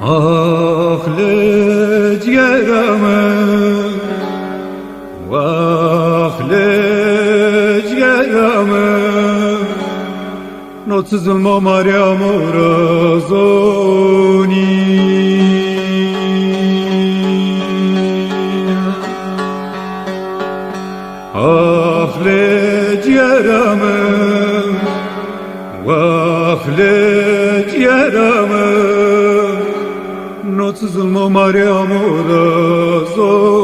آخ لجگرمه واخ لجگرمه نوتسز ما مریم رازونی آخ لجگرمه واخ لجگرمه نوتسز ما مریم رازونی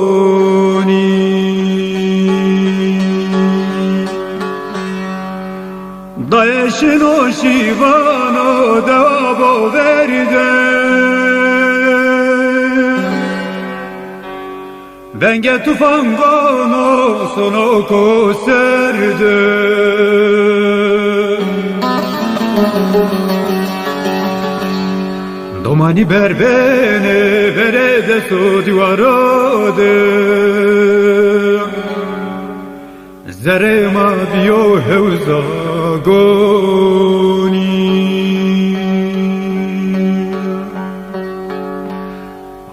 دایشن و شیوان و دوابو verdi Denge tufan konosunu koserdi Domani berbene verede su divarode Zerema bio hevzagoni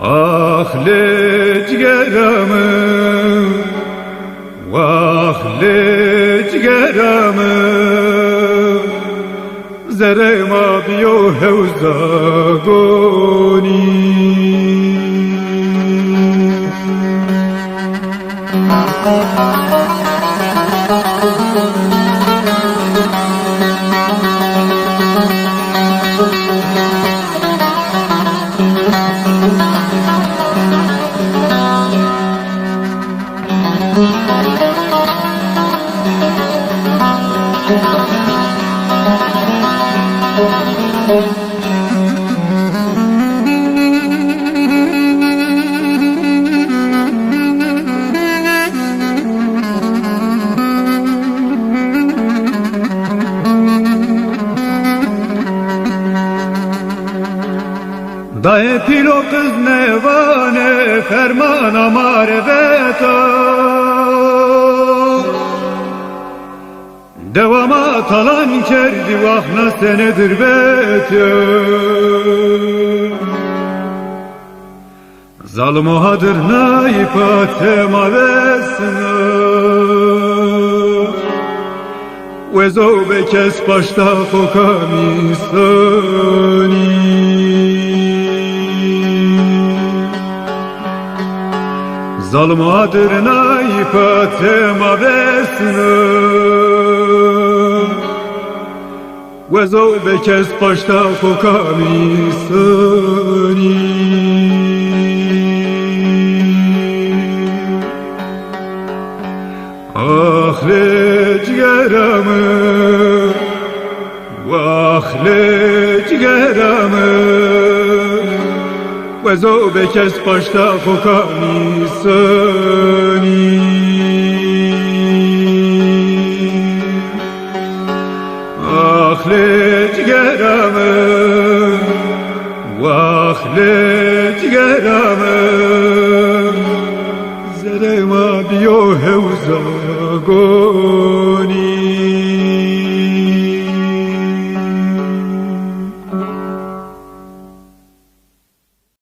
Ah lejgerame Vah lejgerame Zerema bio hevzagoni Daye pilo kız nevane fermana marveta Devama talan kerdi vahna senedir bete Zalim ohadır naifate mavesine Vezo bekes başta kokamisani Zalim adır naifate mavesine Vezo bekes başta kokamisani Ah lejgerame Vah lejgerame Vezo bekes başta kokamisani Ah lejgerame Vah lejgerame Zerema bio hevzagoni